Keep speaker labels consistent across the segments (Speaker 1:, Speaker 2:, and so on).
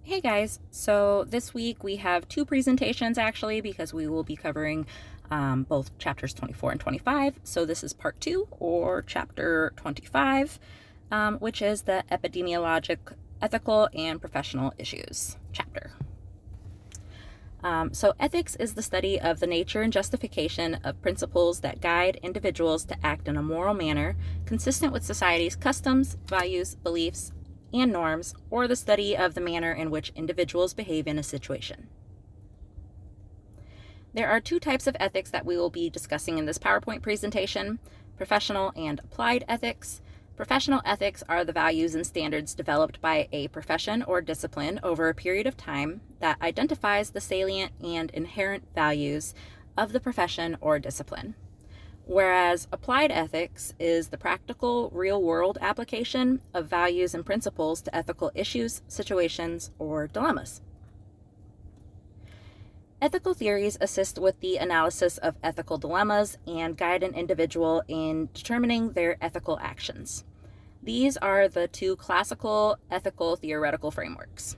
Speaker 1: Hey guys, so this week we have two presentations actually because we will be covering both chapters 24 and 25. So this is part 2 or chapter 25, which is the epidemiologic, ethical, and professional issues chapter. So ethics is the study of the nature and justification of principles that guide individuals to act in a moral manner consistent with society's customs, values, beliefs, and norms, or the study of the manner in which individuals behave in a situation. There are two types of ethics that we will be discussing in this PowerPoint presentation: professional and applied ethics. Professional ethics are the values and standards developed by a profession or discipline over a period of time that identifies the salient and inherent values of the profession or discipline. Whereas applied ethics is the practical, real-world application of values and principles to ethical issues, situations, or dilemmas. Ethical theories assist with the analysis of ethical dilemmas and guide an individual in determining their ethical actions. These are the two classical ethical theoretical frameworks.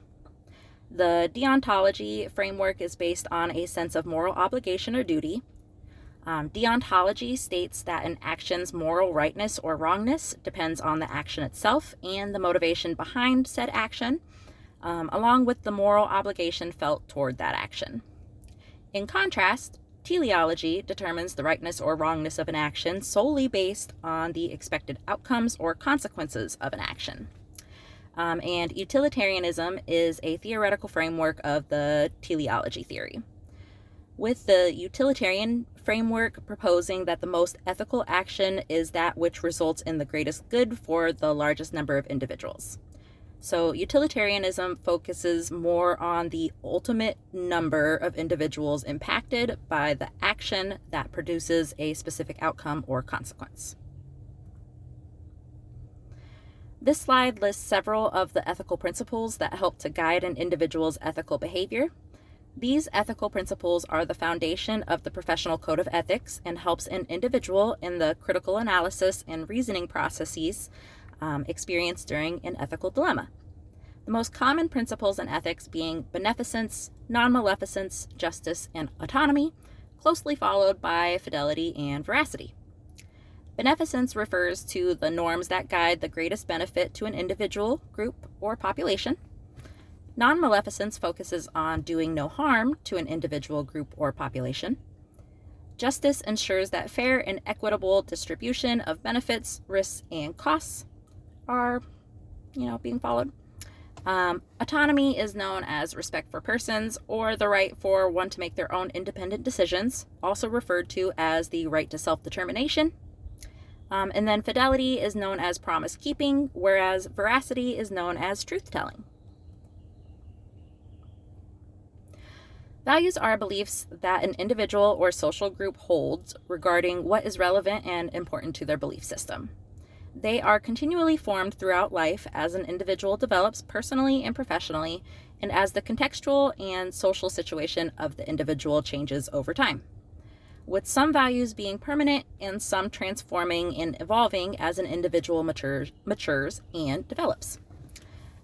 Speaker 1: The deontology framework is based on a sense of moral obligation or duty. Deontology states that an action's moral rightness or wrongness depends on the action itself and the motivation behind said action, along with the moral obligation felt toward that action. In contrast, teleology determines the rightness or wrongness of an action solely based on the expected outcomes or consequences of an action. And utilitarianism is a theoretical framework of the teleology theory, with the utilitarian framework proposing that the most ethical action is that which results in the greatest good for the largest number of individuals. So utilitarianism focuses more on the ultimate number of individuals impacted by the action that produces a specific outcome or consequence. This slide lists several of the ethical principles that help to guide an individual's ethical behavior. These ethical principles are the foundation of the professional code of ethics and helps an individual in the critical analysis and reasoning processes experienced during an ethical dilemma. The most common principles in ethics being beneficence, non-maleficence, justice, and autonomy, closely followed by fidelity and veracity. Beneficence refers to the norms that guide the greatest benefit to an individual, group, or population. Non-maleficence focuses on doing no harm to an individual, group, or population. Justice ensures that fair and equitable distribution of benefits, risks, and costs are, being followed. Autonomy is known as respect for persons or the right for one to make their own independent decisions, also referred to as the right to self-determination. And then fidelity is known as promise keeping, whereas veracity is known as truth-telling. Values are beliefs that an individual or social group holds regarding what is relevant and important to their belief system. They are continually formed throughout life as an individual develops personally and professionally, and as the contextual and social situation of the individual changes over time, with some values being permanent and some transforming and evolving as an individual matures and develops.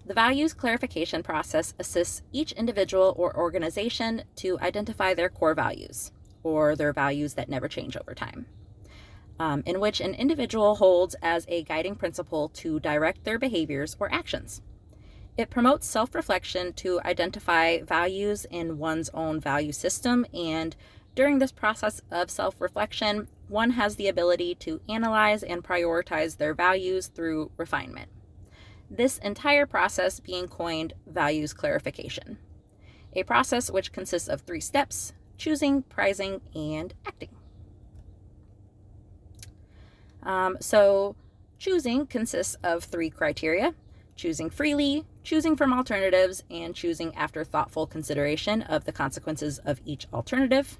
Speaker 1: The values clarification process assists each individual or organization to identify their core values, or their values that never change over time, in which an individual holds as a guiding principle to direct their behaviors or actions. It promotes self-reflection to identify values in one's own value system, and during this process of self-reflection, one has the ability to analyze and prioritize their values through refinement. This entire process being coined values clarification, a process which consists of 3 steps: choosing, prizing, and acting. So choosing consists of 3 criteria: choosing freely, choosing from alternatives, and choosing after thoughtful consideration of the consequences of each alternative.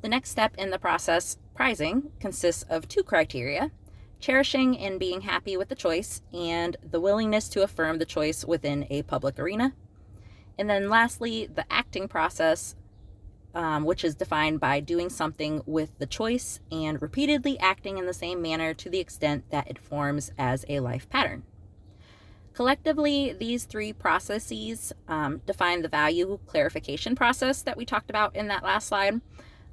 Speaker 1: The next step in the process, prizing, consists of 2 criteria: cherishing and being happy with the choice, and the willingness to affirm the choice within a public arena. And then lastly, the acting process, which is defined by doing something with the choice and repeatedly acting in the same manner to the extent that it forms as a life pattern. Collectively, these three processes define the value clarification process that we talked about in that last slide,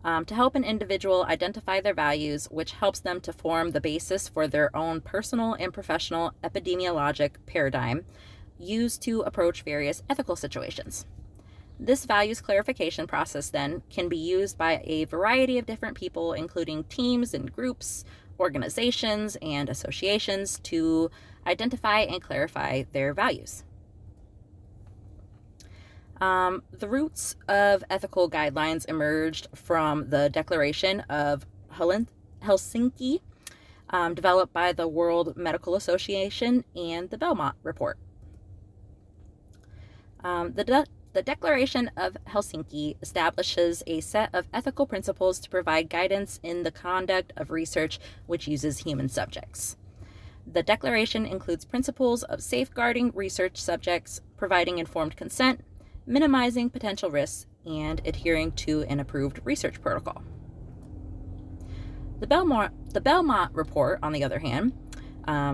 Speaker 1: to help an individual identify their values, which helps them to form the basis for their own personal and professional epidemiologic paradigm used to approach various ethical situations. This values clarification process then can be used by a variety of different people, including teams and groups, organizations, and associations to identify and clarify their values. The roots of ethical guidelines emerged from the Declaration of Helsinki, developed by the World Medical Association, and the Belmont Report. The Declaration of Helsinki establishes a set of ethical principles to provide guidance in the conduct of research which uses human subjects. The Declaration includes principles of safeguarding research subjects, providing informed consent, minimizing potential risks, and adhering to an approved research protocol. The Belmont Report, on the other hand,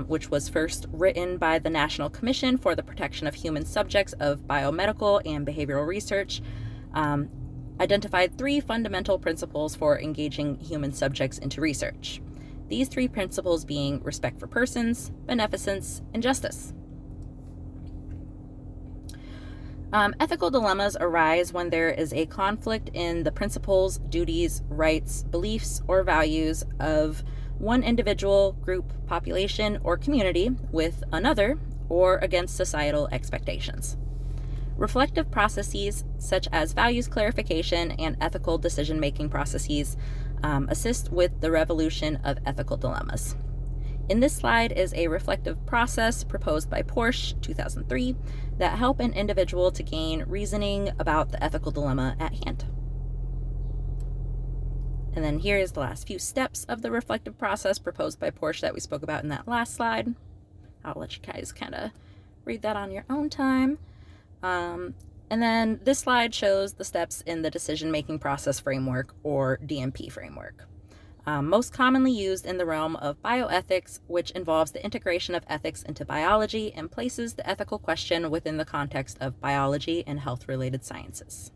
Speaker 1: which was first written by the National Commission for the Protection of Human Subjects of Biomedical and Behavioral Research, identified three fundamental principles for engaging human subjects into research. These three principles being respect for persons, beneficence, and justice. Ethical dilemmas arise when there is a conflict in the principles, duties, rights, beliefs, or values of one individual, group, population, or community with another, or against societal expectations. Reflective processes such as values clarification and ethical decision-making processes assist with the resolution of ethical dilemmas. In this slide is a reflective process proposed by Porsche, 2003, that help an individual to gain reasoning about the ethical dilemma at hand. And then here is the last few steps of the reflective process proposed by Porsche that we spoke about in that last slide. I'll let you guys kind of read that on your own time. And then this slide shows the steps in the decision-making process framework, or DMP framework. Most commonly used in the realm of bioethics, which involves the integration of ethics into biology and places the ethical question within the context of biology and health-related sciences.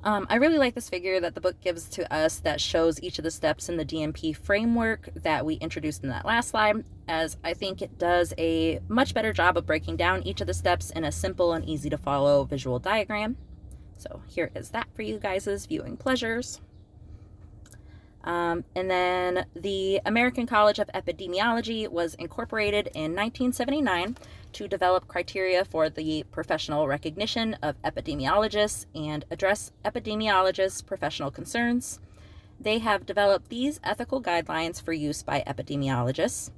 Speaker 1: I really like this figure that the book gives to us that shows each of the steps in the DMP framework that we introduced in that last slide, as I think it does a much better job of breaking down each of the steps in a simple and easy to follow visual diagram. So here is that for you guys' viewing pleasures. And then the American College of Epidemiology was incorporated in 1979 to develop criteria for the professional recognition of epidemiologists and address epidemiologists' professional concerns. They have developed these ethical guidelines for use by epidemiologists.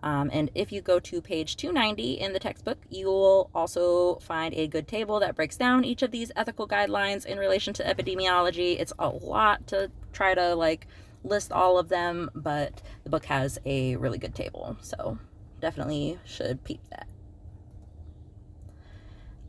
Speaker 1: And if you go to page 290 in the textbook, you will also find a good table that breaks down each of these ethical guidelines in relation to epidemiology. It's a lot to try to list all of them, but the book has a really good table, so definitely should peep that.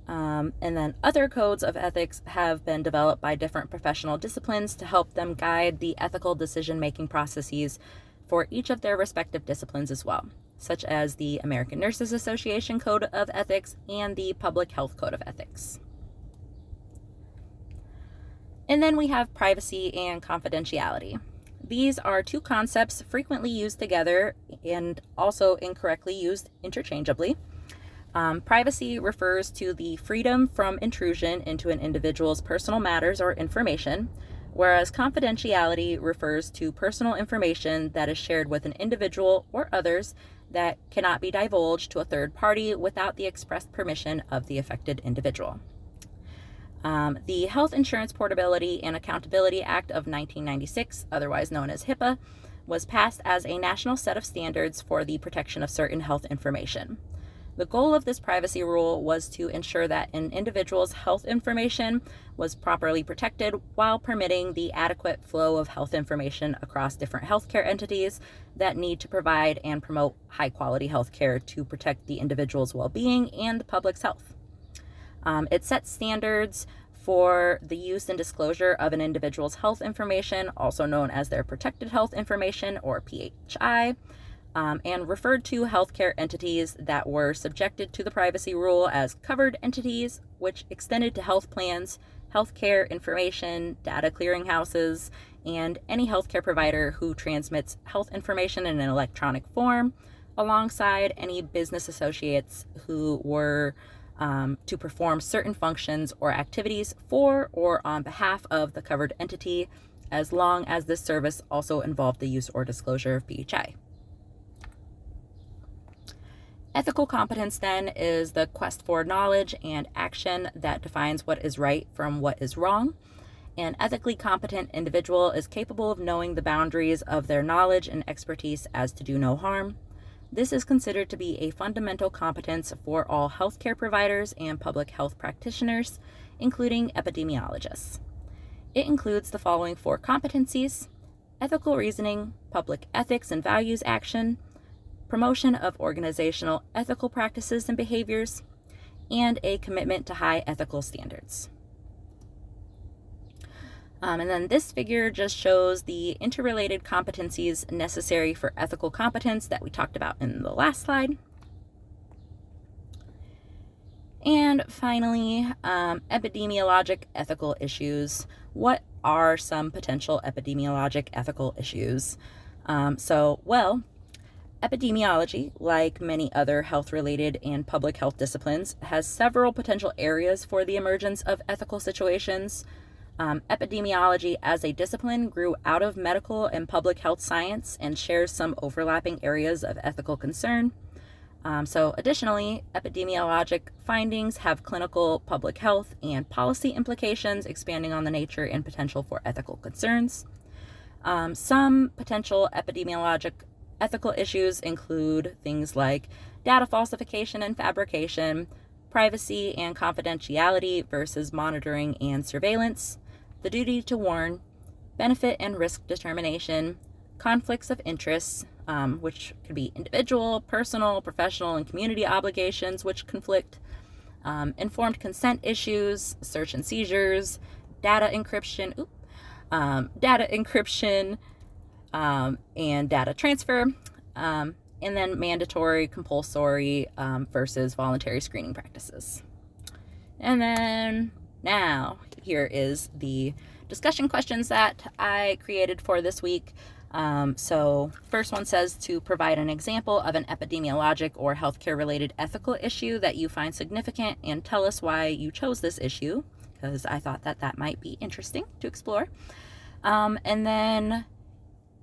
Speaker 1: And then other codes of ethics have been developed by different professional disciplines to help them guide the ethical decision-making processes for each of their respective disciplines as well, such as the American Nurses Association Code of Ethics and the Public Health Code of Ethics. And then we have privacy and confidentiality. These are two concepts frequently used together and also incorrectly used interchangeably. Privacy refers to the freedom from intrusion into an individual's personal matters or information, whereas confidentiality refers to personal information that is shared with an individual or others that cannot be divulged to a third party without the express permission of the affected individual. The Health Insurance Portability and Accountability Act of 1996, otherwise known as HIPAA, was passed as a national set of standards for the protection of certain health information. The goal of this privacy rule was to ensure that an individual's health information was properly protected while permitting the adequate flow of health information across different healthcare entities that need to provide and promote high-quality healthcare to protect the individual's well-being and the public's health. It sets standards for the use and disclosure of an individual's health information, also known as their protected health information, or PHI, and referred to healthcare entities that were subjected to the privacy rule as covered entities, which extended to health plans, healthcare information, data clearinghouses, and any healthcare provider who transmits health information in an electronic form, alongside any business associates who were to perform certain functions or activities for or on behalf of the covered entity, as long as this service also involved the use or disclosure of PHI. Ethical competence, then, is the quest for knowledge and action that defines what is right from what is wrong. An ethically competent individual is capable of knowing the boundaries of their knowledge and expertise as to do no harm. This is considered to be a fundamental competence for all healthcare providers and public health practitioners, including epidemiologists. It includes the following 4 competencies: ethical reasoning, public ethics and values action, promotion of organizational ethical practices and behaviors, and a commitment to high ethical standards. And then this figure just shows the interrelated competencies necessary for ethical competence that we talked about in the last slide. And finally, epidemiologic ethical issues. What are some potential epidemiologic ethical issues? Epidemiology, like many other health-related and public health disciplines, has several potential areas for the emergence of ethical situations. Epidemiology as a discipline grew out of medical and public health science and shares some overlapping areas of ethical concern. Additionally, epidemiologic findings have clinical, public health, and policy implications, expanding on the nature and potential for ethical concerns. Some potential epidemiologic ethical issues include things like data falsification and fabrication, privacy and confidentiality versus monitoring and surveillance, the duty to warn, benefit and risk determination, conflicts of interests, which could be individual, personal, professional, and community obligations which conflict, informed consent issues, search and seizures, data encryption, and data transfer, and then mandatory, compulsory versus voluntary screening practices. And then now here is the discussion questions that I created for this week. First one says to provide an example of an epidemiologic or healthcare related ethical issue that you find significant and tell us why you chose this issue, because I thought that might be interesting to explore. And then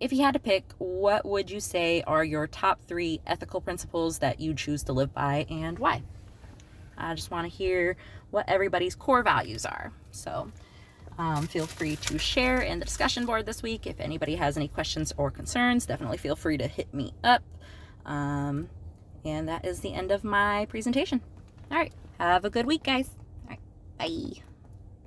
Speaker 1: if you had to pick, what would you say are your top 3 ethical principles that you choose to live by and why? I just want to hear what everybody's core values are. So feel free to share in the discussion board this week. If anybody has any questions or concerns, definitely feel free to hit me up. And that is the end of my presentation. All right. Have a good week, guys. All right. Bye.